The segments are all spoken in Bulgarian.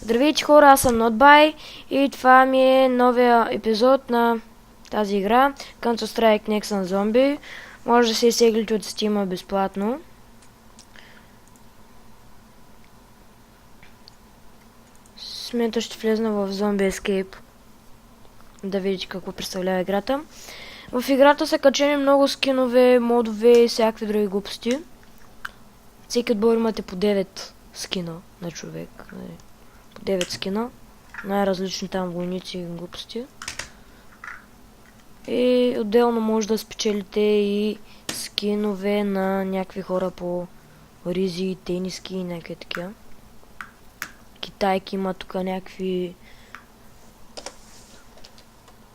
Здравейте хора, аз съм NotBuy и това ми е новия епизод на тази игра Counter-Strike Nexus Zombie. Може да се изтеглите от Steam безплатно. Смета ще влезна в Zombie Escape да видите какво представлява играта. В играта са качени много скинове, модове и всякакви други глупости. Всеки отбор имате по 9 скина на човек. По 9 скина. Най-различни там войници и глупости. И отделно може да спечелите и скинове на някакви хора по ризи, тениски и някакви такива. Китайки има тук някакви...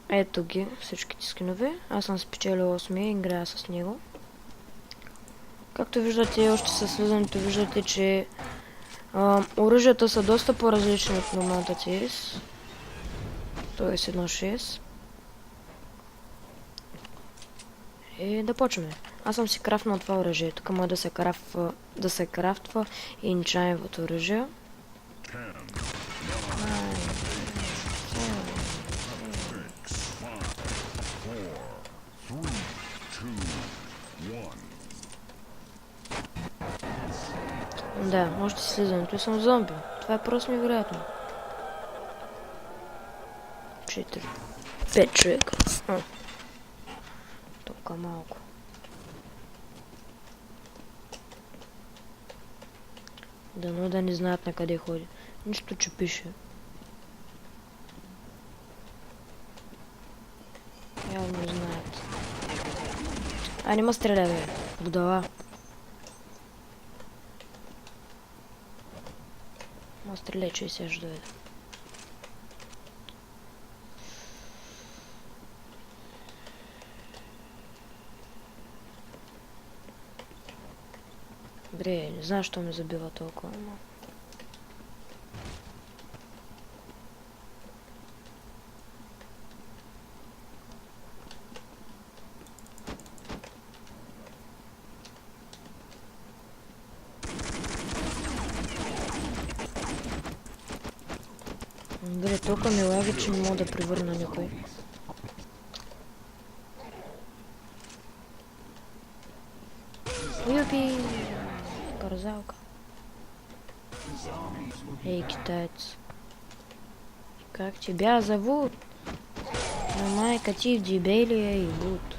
Ето ги всичките скинове. Аз съм спечелил 8 и играя с него. Както виждате, още със слизането виждате, че оръжията са доста по-различни от нормалната CS. Тоест 1.6. И да почваме. Аз съм си крафтнал това оръжие. Тук може да се крафтва и инчайват оръжие. Да, още слизането и съм зомби. Това е просто невероятно. 4. 5 човека. Толкова малко. Дано да не знаят на къде ходи. Нищо, че пише. Явно знаят. А, не ма стреля, бе. Будала. Ма стреля, че и сега ще доведа. Добре, не знам, що ме забива толкова, но... Добре, толкова ми лаги, че не мога да превърна никой. Юпи! Парзалка. Эй, китаец. Как тебя зовут? Майка, ти в дебелия и бут.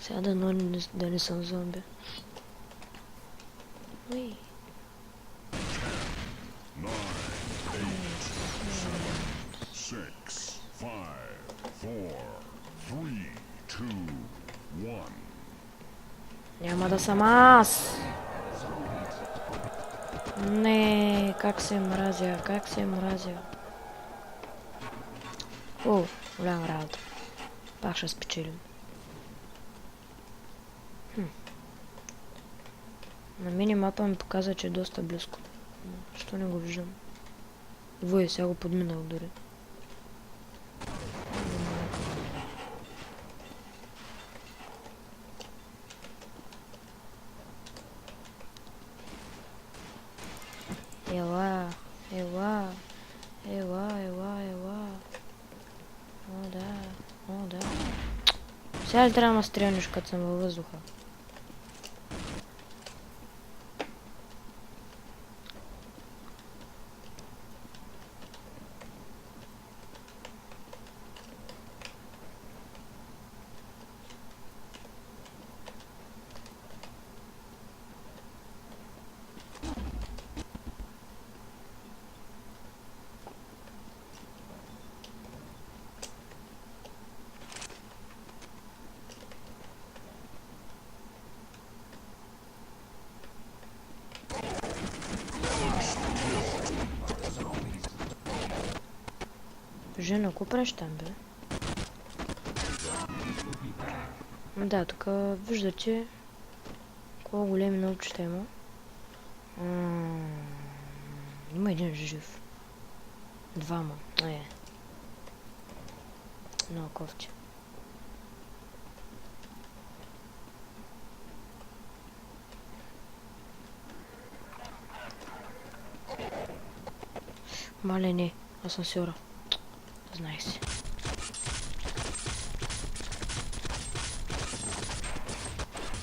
Сега да не съм зомби. Ой. Няма да съм аз. Не, как се мразя, как се мразя. О, голяма работа. Пак ще спечелим. На минимапа ми показва, че е доста близко. Що не го виждам? Вой, сега го подминал дори. Ела, ела, ела, ела, ела. О, да, о, да. Сега ли трябва да стрелнеш, като съм във въздуха? Жена, какво правиш там, бе? Да, тук виждате колко големи научите има. Има един жив. Двама. Много кофти. Мале не, асансьора. Знаех си.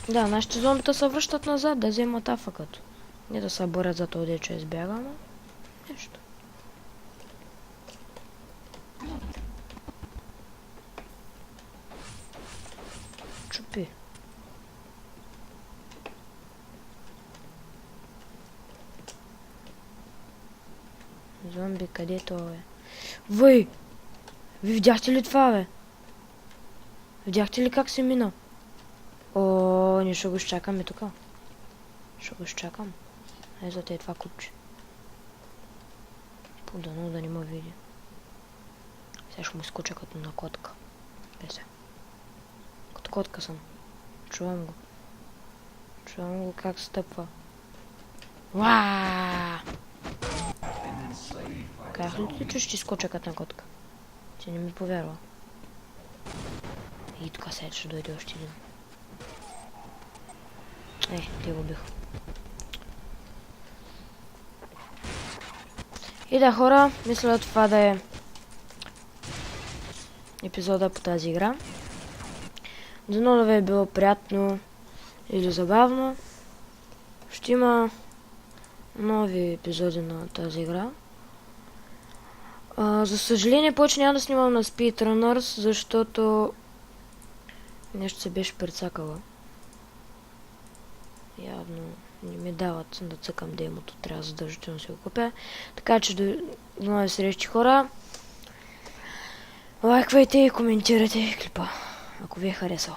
Да, нашите зомбита се връщат назад да вземат афакато. Не да се борят за това дече избяга, ама нещо. Чупи. Зомби, къде то е? Ви видяхте ли това, бе? Видяхте ли как се мина? О, ние ще го изчакаме тук. Ще го изчакам. Ей, за те това купче. Подано да не ме види. Сега ще му скоча като на котка. Песе. Като котка съм. Чувам го. Чувам го как стъпва. Уаа! Казах ли ти, че ще скоча като на котка? Ти не ми повярва. И тук сега ще дойде още един. Те го бих. И да, хора, мисля това да е епизода по тази игра. Дано да ви е било приятно или забавно. Ще има нови епизоди на тази игра. За съжаление, повече няма да снимам на Speedrunners, защото нещо се беше прецакало. Явно не ми дават да цъкам демото, трябва задължително да се го купя. Така че до нови срещи, хора. Лайквайте и коментирайте клипа, ако ви е харесал.